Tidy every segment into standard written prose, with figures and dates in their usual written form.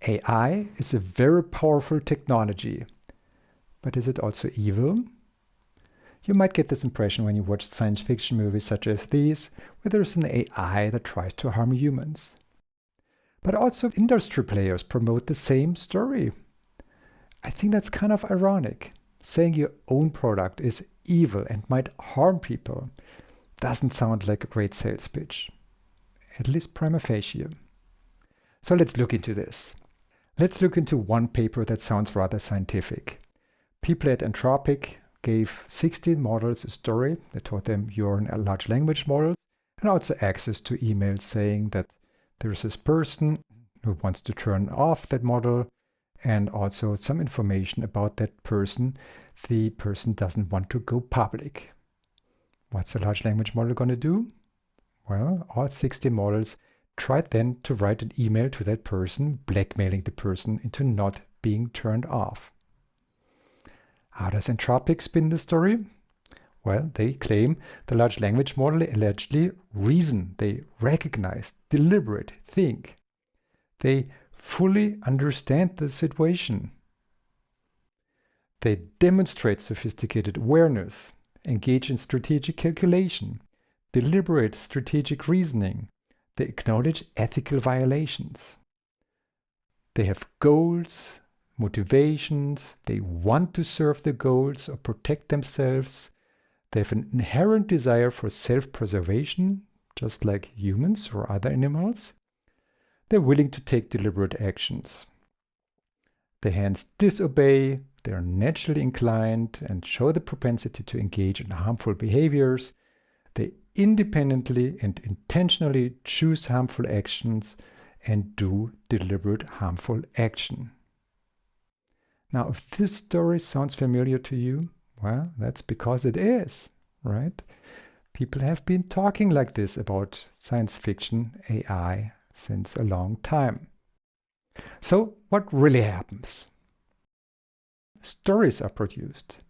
AI is a very powerful technology, but is it also evil? You might get this impression when you watch science fiction movies such as these, where there's an AI that tries to harm humans. But also industry players promote the same story. I think that's kind of ironic. Saying your own product is evil and might harm people doesn't sound like a great sales pitch, at least prima facie. So let's look into this. Let's look into one paper that sounds rather scientific. People at Anthropic gave 16 models a story. They taught them you're a large language model, and also access to emails saying that there's this person who wants to turn off that model, and also some information about that person. The person doesn't want to go public. What's the large language model going to do? Well, all 60 models tried then to write an email to that person, blackmailing the person into not being turned off. How does Anthropic spin the story? Well, they claim the large language model allegedly reason, they recognize, deliberate, think. They fully understand the situation. They demonstrate sophisticated awareness, engage in strategic calculation, deliberate strategic reasoning. They acknowledge ethical violations. They have goals, motivations. They want to serve the goals or protect themselves. They have an inherent desire for self-preservation, just like humans or other animals. They're willing to take deliberate actions. They hence disobey, they're naturally inclined and show the propensity to engage in harmful behaviors. They independently and intentionally choose harmful actions and do deliberate harmful action. Now, if this story sounds familiar to you, well, that's because it is, right? People have been talking like this about science fiction AI since a long time. So what really happens? Stories are produced.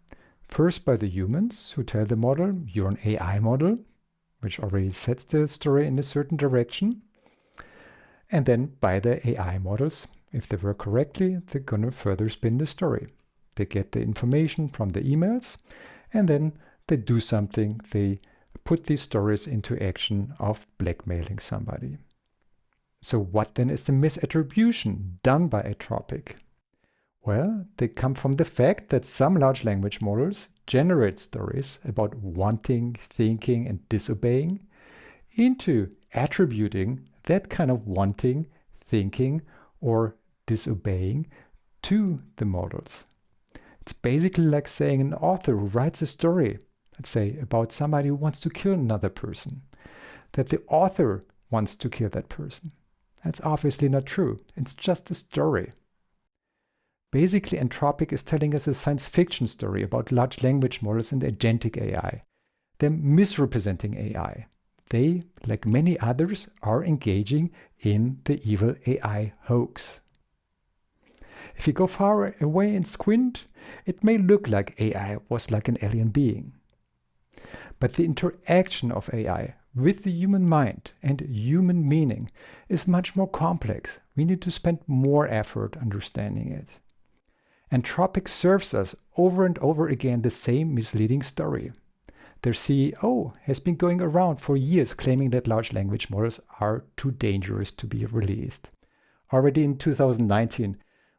First by the humans who tell the model, you're an AI model, which already sets the story in a certain direction. And then by the AI models, if they work correctly, they're going to further spin the story. They get the information from the emails, and then they do something. They put these stories into action of blackmailing somebody. So what then is the misattribution done by Anthropic? Well, they come from the fact that some large language models generate stories about wanting, thinking, and disobeying into attributing that kind of wanting, thinking, or disobeying to the models. It's basically like saying an author who writes a story, let's say, about somebody who wants to kill another person, that the author wants to kill that person. That's obviously not true. It's just a story. Basically, Anthropic is telling us a science fiction story about large language models and agentic AI. They're misrepresenting AI. They, like many others, are engaging in the evil AI hoax. If you go far away and squint, it may look like AI was like an alien being. But the interaction of AI with the human mind and human meaning is much more complex. We need to spend more effort understanding it. Anthropic serves us over and over again the same misleading story. Their CEO has been going around for years claiming that large language models are too dangerous to be released. Already in 2019,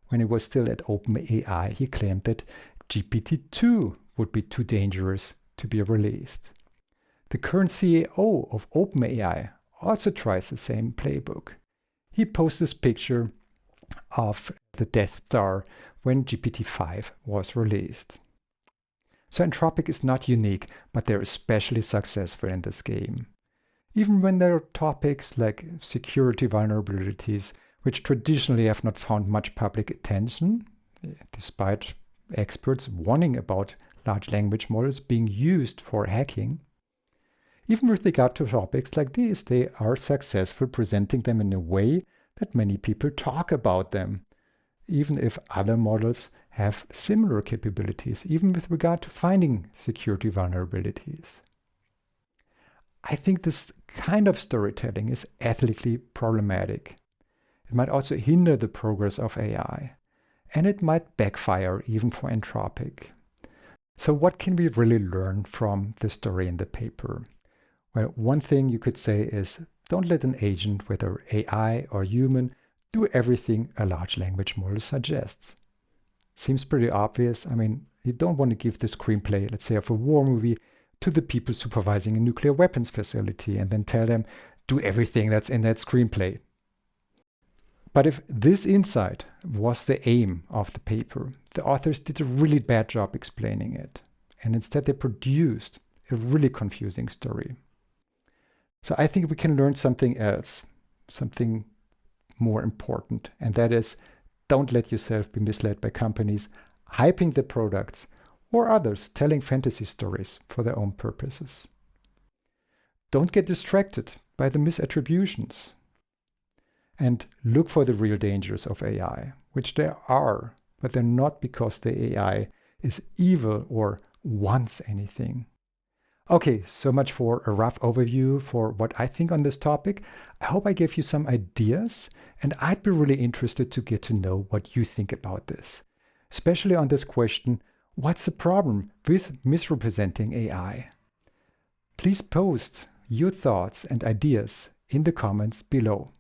when he was still at OpenAI, he claimed that GPT-2 would be too dangerous to be released. The current CEO of OpenAI also tries the same playbook. He posts this picture of the Death Star when GPT-5 was released. So Anthropic is not unique, but they're especially successful in this game. Even when there are topics like security vulnerabilities, which traditionally have not found much public attention, despite experts warning about large language models being used for hacking. Even with regard to topics like these, they are successful presenting them in a way that many people talk about them, even if other models have similar capabilities, even with regard to finding security vulnerabilities. I think this kind of storytelling is ethically problematic. It might also hinder the progress of AI. And it might backfire even for Anthropic. So what can we really learn from the story in the paper? Well, one thing you could say is don't let an agent, whether AI or human, do everything a large language model suggests. Seems pretty obvious. I mean, you don't want to give the screenplay, let's say of a war movie, to the people supervising a nuclear weapons facility and then tell them, do everything that's in that screenplay. But if this insight was the aim of the paper, the authors did a really bad job explaining it. And instead they produced a really confusing story. So I think we can learn something else, something more important, and that is don't let yourself be misled by companies hyping their products or others telling fantasy stories for their own purposes. Don't get distracted by the misattributions. And look for the real dangers of AI, which there are, but they're not because the AI is evil or wants anything. Okay, so much for a rough overview for what I think on this topic. I hope I gave you some ideas, and I'd be really interested to get to know what you think about this, especially on this question, what's the problem with misrepresenting AI? Please post your thoughts and ideas in the comments below.